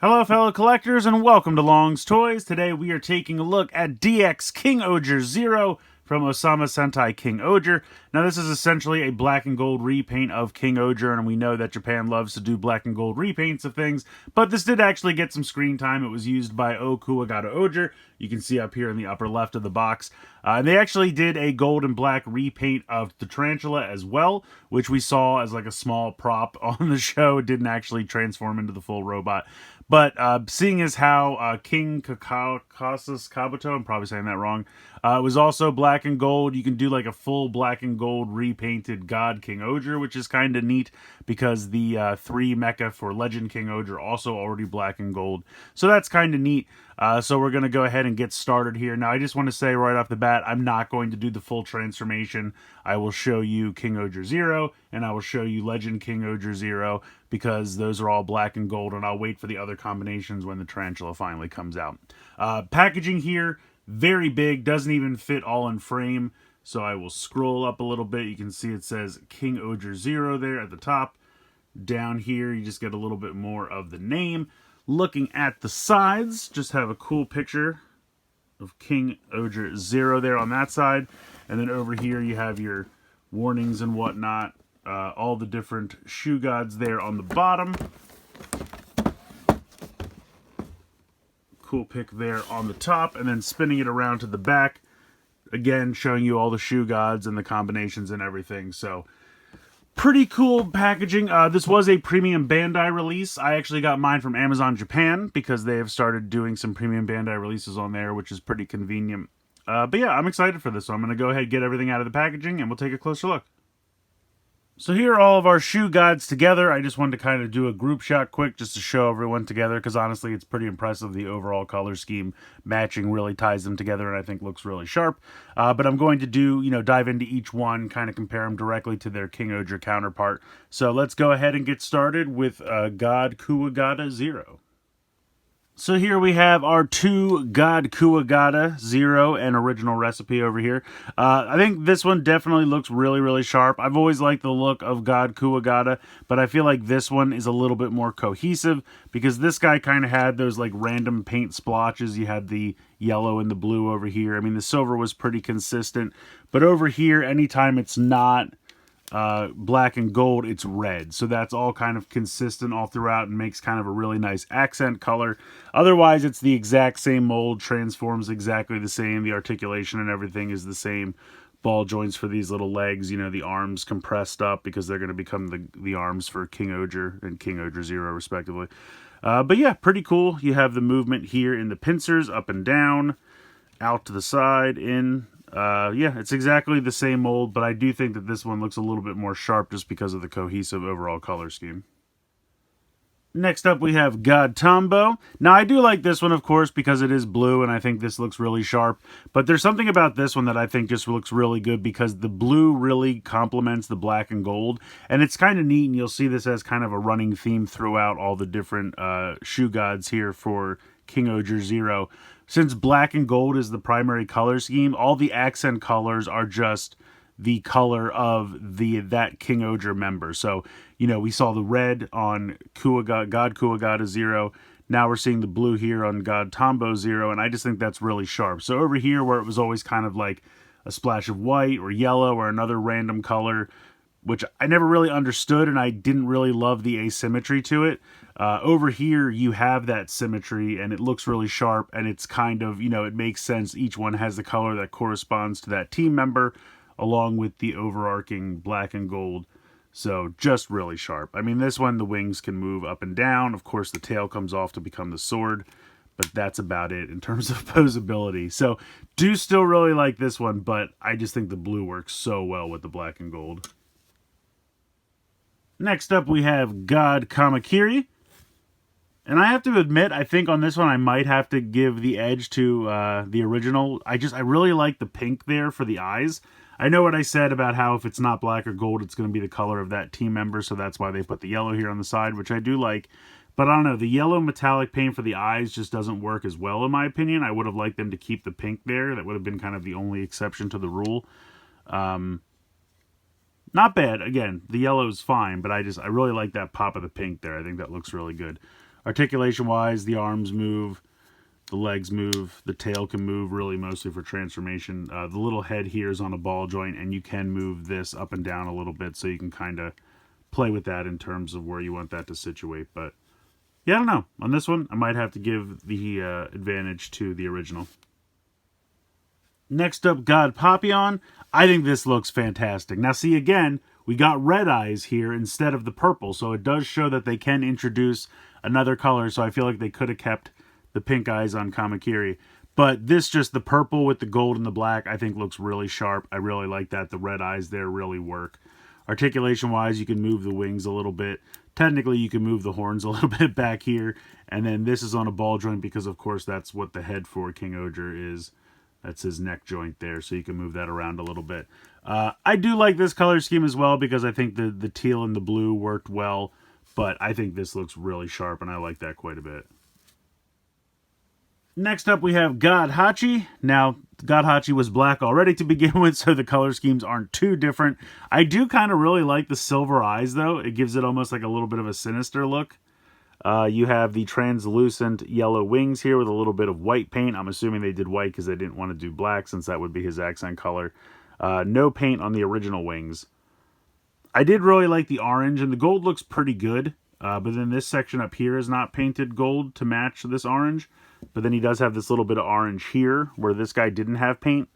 Hello fellow collectors and welcome to Long's Toys. Today we are taking a look at DX Kingohger Zero from Ohsama Sentai King-Ohger. Now this is essentially a black and gold repaint of King-Ohger, and we know that Japan loves to do black and gold repaints of things, but this did actually get some screen time. It was used by Ohsama. You can see up here in the upper left of the box. And they actually did a gold and black repaint of the tarantula as well, which we saw as like a small prop on the show. It didn't actually transform into the full robot. But seeing as how King Kabuto, I'm probably saying that wrong, was also black and gold, you can do like a full black and gold repainted God King-Ohger, which is kind of neat because the 3 mecha for Legend King-Ohger also already black and gold. So that's kind of neat. So we're going to go ahead and get started here. Now, I just want to say right off the bat, I'm not going to do the full transformation. I will show you King-Ohger Zero, and I will show you Legend King-Ohger Zero, because those are all black and gold, and I'll wait for the other combinations when the tarantula finally comes out. Packaging here, very big, doesn't even fit all in frame, so I will scroll up a little bit. You can see it says King-Ohger Zero there at the top. Down here, you just get a little bit more of the name. Looking at the sides, just have a cool picture of King-Ohger Zero there on that side. And then over here you have your warnings and whatnot. All the different shoe gods there on the bottom. Cool pick there on the top. And then spinning it around to the back. Again, showing you all the shoe gods and the combinations and everything. So, pretty cool packaging. This was a premium Bandai release. I actually got mine from Amazon Japan because they have started doing some premium Bandai releases on there, which is pretty convenient. But yeah, I'm excited for this. So I'm going to go ahead and get everything out of the packaging and we'll take a closer look. So here are all of our shoe gods together. I just wanted to kind of do a group shot quick just to show everyone together, because honestly it's pretty impressive. The overall color scheme matching really ties them together and I think looks really sharp. But I'm going to dive into each one, kind of compare them directly to their King-Ohger counterpart. So let's go ahead and get started with God Kuwagata Zero. So here we have our 2 God Kuwagata Zero and original recipe over here. I think this one definitely looks really, really sharp. I've always liked the look of God Kuwagata, but I feel like this one is a little bit more cohesive because this guy kind of had those like random paint splotches. You had the yellow and the blue over here. I mean, the silver was pretty consistent, but over here, anytime it's not black and gold, it's red, so that's all kind of consistent all throughout and makes kind of a really nice accent color. Otherwise, it's the exact same mold, transforms exactly the same, the articulation and everything is the same. Ball joints for these little legs, the arms compressed up because they're going to become the arms for King-Ohger and King-Ohger Zero respectively. But yeah, pretty cool. You have the movement here in the pincers, up and down, out to the side, in. Yeah, it's exactly the same mold, but I do think that this one looks a little bit more sharp just because of the cohesive overall color scheme. Next up, we have God Tombo. Now, I do like this one, of course, because it is blue, and I think this looks really sharp. But there's something about this one that I think just looks really good because the blue really complements the black and gold. And it's kind of neat, and you'll see this as kind of a running theme throughout all the different shoe gods here for King-Ohger Zero. Since black and gold is the primary color scheme, all the accent colors are just the color of that King-Ohger member. So, we saw the red on God Kuwagata Zero. Now we're seeing the blue here on God Tombo Zero, and I just think that's really sharp. So over here, where it was always kind of like a splash of white or yellow or another random color, which I never really understood, and I didn't really love the asymmetry to it. Over here, you have that symmetry, and it looks really sharp, and it's kind of, it makes sense. Each one has the color that corresponds to that team member, along with the overarching black and gold. So, just really sharp. I mean, this one, the wings can move up and down. Of course, the tail comes off to become the sword, but that's about it in terms of posability. So, do still really like this one, but I just think the blue works so well with the black and gold. Next up, we have God Kamakiri. And I have to admit, I think on this one I might have to give the edge to the original. I really like the pink there for the eyes. I know what I said about how if it's not black or gold, it's going to be the color of that team member, so that's why they put the yellow here on the side, which I do like. But I don't know, the yellow metallic paint for the eyes just doesn't work as well in my opinion. I would have liked them to keep the pink there. That would have been kind of the only exception to the rule. Not bad. Again, the yellow is fine, but I really like that pop of the pink there. I think that looks really good. Articulation-wise, the arms move, the legs move, the tail can move, really mostly for transformation. The little head here is on a ball joint, and you can move this up and down a little bit, so you can kind of play with that in terms of where you want that to situate. But yeah, I don't know. On this one, I might have to give the advantage to the original. Next up, God Papillon. I think this looks fantastic. Now see, again, we got red eyes here instead of the purple, so it does show that they can introduce another color, so I feel like they could have kept the pink eyes on Kamakiri. But this, just the purple with the gold and the black, I think looks really sharp. I really like that. The red eyes there really work. Articulation-wise, you can move the wings a little bit. Technically, you can move the horns a little bit back here. And then this is on a ball joint because, of course, that's what the head for Kingohger is. That's his neck joint there, so you can move that around a little bit. I do like this color scheme as well because I think the teal and the blue worked well. But I think this looks really sharp, and I like that quite a bit. Next up, we have God Hachi. Now, God Hachi was black already to begin with, so the color schemes aren't too different. I do kind of really like the silver eyes, though. It gives it almost like a little bit of a sinister look. You have the translucent yellow wings here with a little bit of white paint. I'm assuming they did white because they didn't want to do black, since that would be his accent color. No paint on the original wings. I did really like the orange, and the gold looks pretty good. But then this section up here is not painted gold to match this orange. But then he does have this little bit of orange here, where this guy didn't have paint.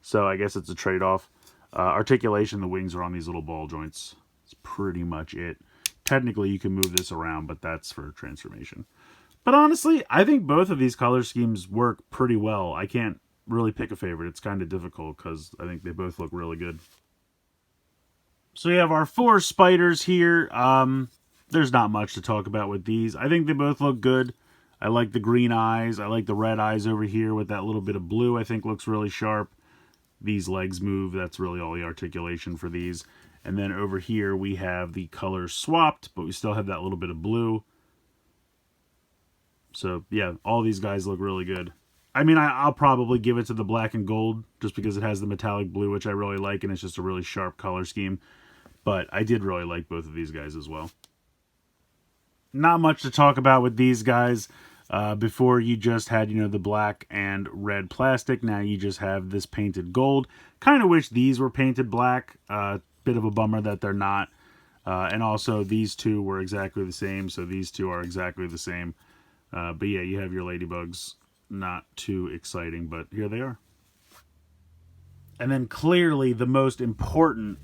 So I guess it's a trade-off. Articulation, the wings are on these little ball joints. That's pretty much it. Technically, you can move this around, but that's for transformation. But honestly, I think both of these color schemes work pretty well. I can't really pick a favorite. It's kind of difficult because I think they both look really good. So we have our 4 spiders here. There's not much to talk about with these. I think they both look good. I like the green eyes. I like the red eyes over here with that little bit of blue. I think looks really sharp. These legs move. That's really all the articulation for these. And then over here we have the colors swapped, but we still have that little bit of blue. So yeah, all these guys look really good. I mean, I'll probably give it to the black and gold just because it has the metallic blue, which I really like, and it's just a really sharp color scheme. But I did really like both of these guys as well. Not much to talk about with these guys. Before you just had, the black and red plastic. Now you just have this painted gold. Kind of wish these were painted black. Bit of a bummer that they're not. And also these two were exactly the same. So these two are exactly the same. But yeah, you have your ladybugs. Not too exciting, but here they are. And then clearly the most important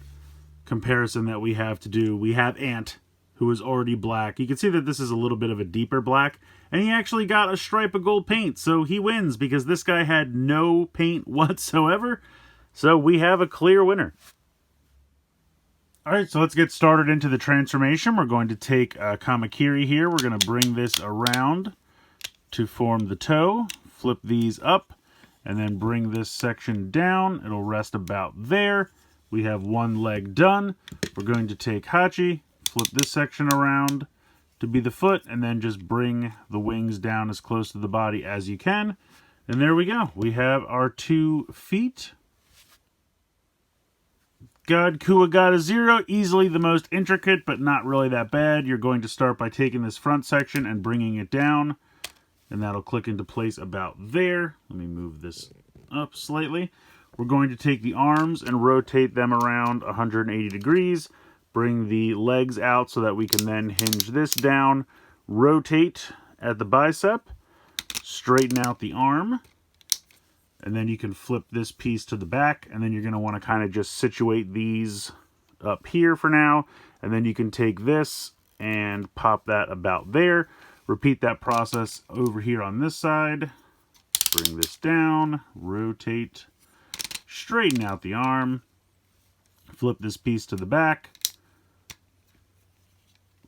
comparison that we have to do, we have Ant, who is already black. You can see that this is a little bit of a deeper black, and he actually got a stripe of gold paint, so he wins because this guy had no paint whatsoever. So we have a clear winner. Alright, so let's get started into the transformation. We're going to take Kamakiri here. We're going to bring this around to form the toe, flip these up, and then bring this section down. It'll rest about there. We have one leg done. We're going to take Hachi, flip this section around to be the foot, and then just bring the wings down as close to the body as you can. And there we go. We have our 2 feet. God Kuwagata 0, easily the most intricate, but not really that bad. You're going to start by taking this front section and bringing it down, and that'll click into place about there. Let me move this up slightly. We're going to take the arms and rotate them around 180 degrees. Bring the legs out so that we can then hinge this down. Rotate at the bicep. Straighten out the arm. And then you can flip this piece to the back. And then you're going to want to kind of just situate these up here for now. And then you can take this and pop that about there. Repeat that process over here on this side. Bring this down. Rotate. Straighten out the arm. Flip this piece to the back.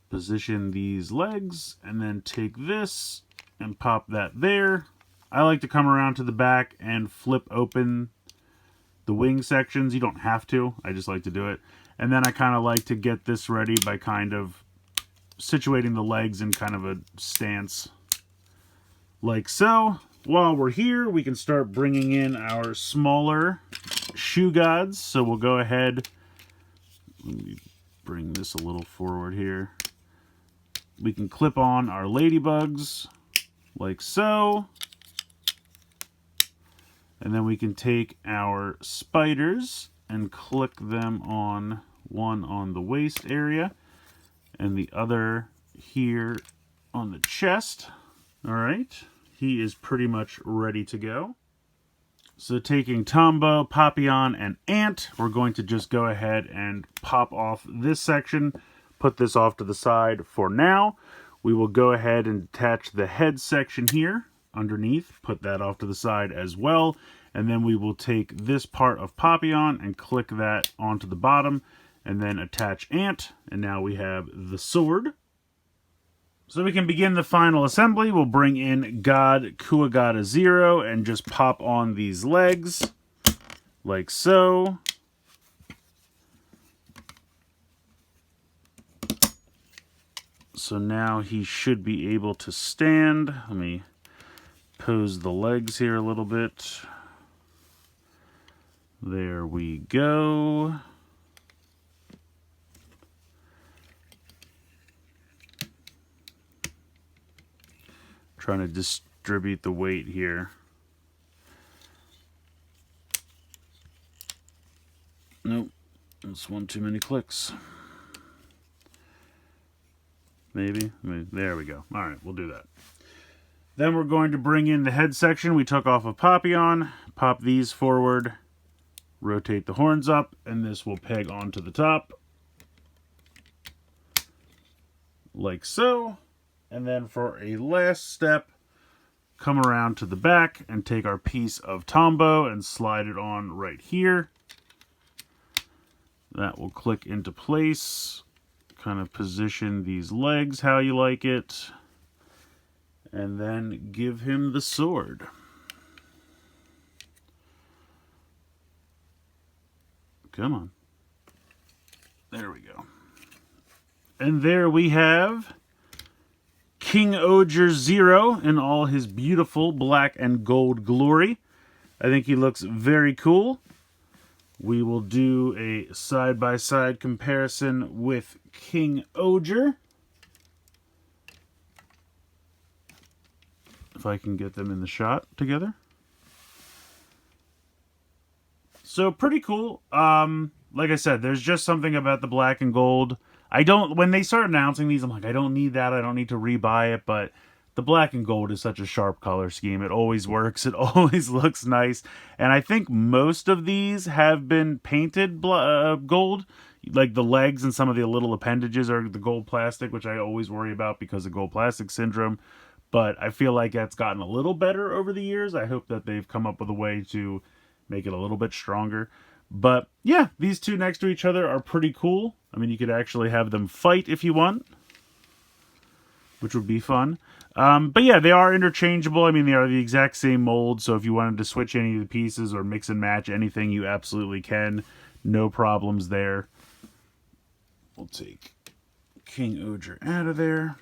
Position these legs, and then take this and pop that there. I like to come around to the back and flip open the wing sections. You don't have to. I just like to do it. And then I kind of like to get this ready by kind of situating the legs in kind of a stance like so. While we're here, we can start bringing in our smaller shoe gods. So we'll go ahead. Let me bring this a little forward here. we can clip on our ladybugs like so. And then we can take our spiders and click them on, one on the waist area and the other here on the chest. All right, he is pretty much ready to go. So taking Tombo, Papillon, and Ant, we're going to just go ahead and pop off this section, put this off to the side for now. We will go ahead and attach the head section here underneath, put that off to the side as well, and then we will take this part of Papillon and click that onto the bottom, and then attach Ant, and now we have the sword. So we can begin the final assembly. We'll bring in God Kuwagata 0 and just pop on these legs, like so. So now he should be able to stand. Let me pose the legs here a little bit. There we go. Trying to distribute the weight here. Nope, that's one too many clicks. Maybe. There we go. All right, we'll do that. Then we're going to bring in the head section we took off of Papillon, pop these forward, rotate the horns up, and this will peg onto the top, like so. And then for a last step, come around to the back and take our piece of Tombo and slide it on right here. That will click into place. Kind of position these legs how you like it. And then give him the sword. Come on. There we go. And there we have Kingohger 0 in all his beautiful black and gold glory. I think he looks very cool. We will do a side-by-side comparison with Kingohger. If I can get them in the shot together. So pretty cool. Like I said, there's just something about the black and gold. When they start announcing these, I'm like, I don't need that. I don't need to rebuy it. But the black and gold is such a sharp color scheme. It always works. It always looks nice. And I think most of these have been painted gold. Like the legs and some of the little appendages are the gold plastic, which I always worry about because of gold plastic syndrome. But I feel like that's gotten a little better over the years. I hope that they've come up with a way to make it a little bit stronger. But yeah, these two next to each other are pretty cool. I mean, you could actually have them fight if you want, which would be fun. But yeah, they are interchangeable. I mean, they are the exact same mold. So if you wanted to switch any of the pieces or mix and match anything, you absolutely can. No problems there. We'll take Kingohger out of there.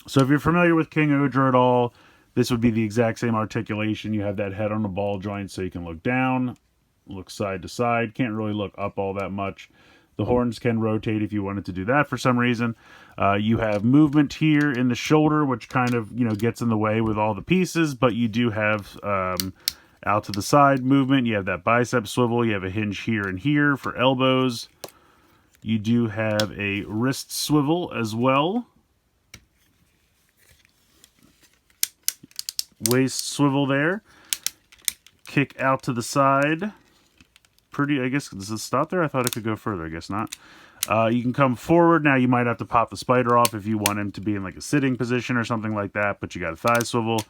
So if you're familiar with Kingohger at all, this would be the exact same articulation. You have that head on the ball joint so you can look down, look side to side. Can't really look up all that much. The horns can rotate if you wanted to do that for some reason. You have movement here in the shoulder, which kind of, gets in the way with all the pieces, but you do have out to the side movement. You have that bicep swivel. You have a hinge here and here for elbows. You do have a wrist swivel as well. Waist swivel there. Kick out to the side. Pretty, I guess, does it stop there? I thought it could go further. I guess not. You can come forward. Now you might have to pop the spider off if you want him to be in like a sitting position or something like that, but you got a thigh swivel.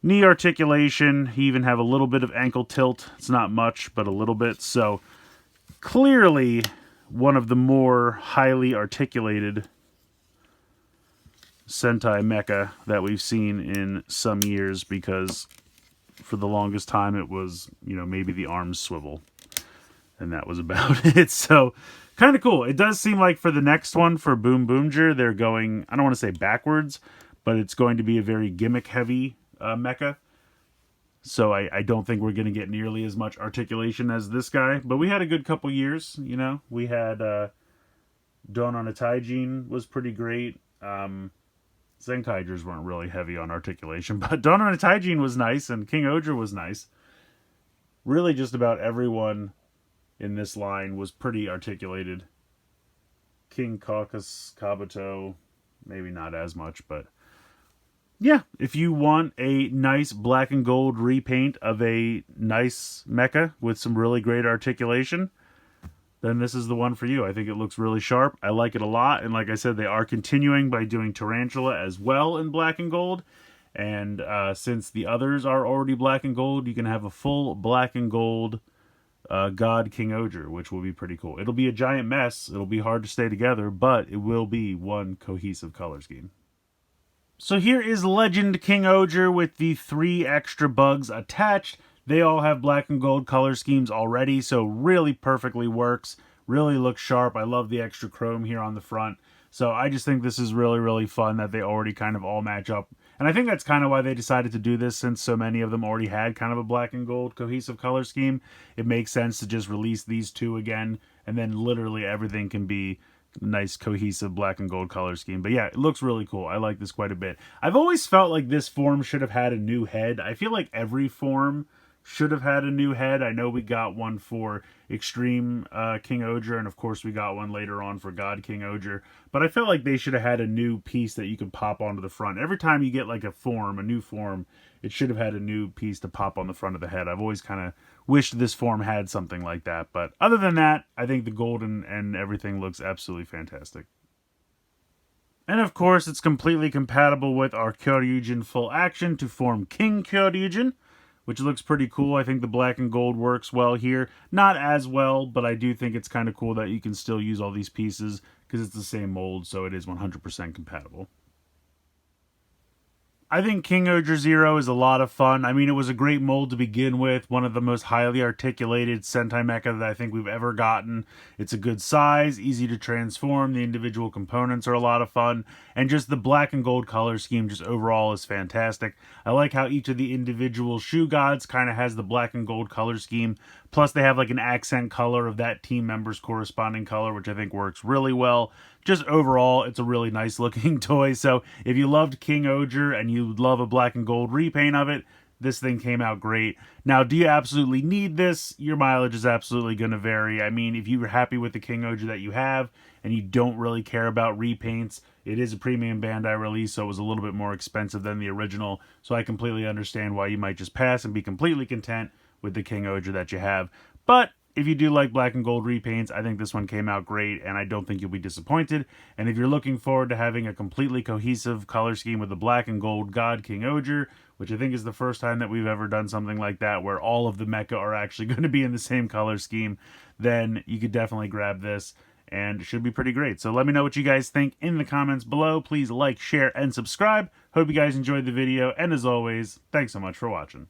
Knee articulation. You even have a little bit of ankle tilt. It's not much, but a little bit. So clearly one of the more highly articulated Sentai mecha that we've seen in some years, because for the longest time it was, maybe the arms swivel. And that was about it. So, kind of cool. It does seem like for the next one, for Boom Boomger, they're going, I don't want to say backwards, but it's going to be a very gimmick-heavy mecha. So I don't think we're going to get nearly as much articulation as this guy. But we had a good couple years, We had Dawn on a Taijin was pretty great. Zenkaigers weren't really heavy on articulation, but Dawn on a Taijin was nice, and Kingohger was nice. Really, just about everyone in this line was pretty articulated. King Caucus Kabuto, maybe not as much, but yeah, if you want a nice black and gold repaint of a nice mecha with some really great articulation, then this is the one for you. I think it looks really sharp. I like it a lot, and like I said, they are continuing by doing Tarantula as well in black and gold. And since the others are already black and gold, you can have a full black and gold God Kingohger, which will be pretty cool. It'll be a giant mess. It'll be hard to stay together, but it will be one cohesive color scheme. So here is Legend Kingohger with the 3 extra bugs attached. They all have black and gold color schemes already, so really perfectly works. Really looks sharp. I love the extra chrome here on the front. So I just think this is really, really fun that they already kind of all match up. And I think that's kind of why they decided to do this, since so many of them already had kind of a black and gold cohesive color scheme. It makes sense to just release these 2 again, and then literally everything can be nice cohesive black and gold color scheme. But yeah, it looks really cool. I like this quite a bit. I've always felt like this form should have had a new head. I feel like every form should have had a new head. I know we got one for Extreme Kingohger, and of course we got one later on for God Kingohger, but I felt like they should have had a new piece that you could pop onto the front. Every time you get like a new form, it should have had a new piece to pop on the front of the head. I've always kind of wished this form had something like that, but other than that, I think the gold and everything looks absolutely fantastic. And of course, it's completely compatible with our Kyoryujin full action to form King Kyoryujin, which looks pretty cool. I think the black and gold works well here. Not as well, but I do think it's kind of cool that you can still use all these pieces because it's the same mold, so it is 100% compatible. I think Kingohger Zero is a lot of fun. I mean, it was a great mold to begin with. One of the most highly articulated Sentai mecha that I think we've ever gotten. It's a good size, easy to transform. The individual components are a lot of fun. And just the black and gold color scheme just overall is fantastic. I like how each of the individual shoe gods kind of has the black and gold color scheme. Plus they have like an accent color of that team member's corresponding color, which I think works really well. Just overall, it's a really nice looking toy. So if you loved Kingohger and you love a black and gold repaint of it, this thing came out great. Now, do you absolutely need this? Your mileage is absolutely going to vary. I mean, if you were happy with the Kingohger that you have and you don't really care about repaints, it is a premium Bandai release, so it was a little bit more expensive than the original. So I completely understand why you might just pass and be completely content with the Kingohger that you have. But if you do like black and gold repaints, I think this one came out great, and I don't think you'll be disappointed. And if you're looking forward to having a completely cohesive color scheme with the black and gold God Kingohger, which I think is the first time that we've ever done something like that, where all of the mecha are actually going to be in the same color scheme, then you could definitely grab this, and it should be pretty great. So let me know what you guys think in the comments below. Please like, share, and subscribe. Hope you guys enjoyed the video, and as always, thanks so much for watching.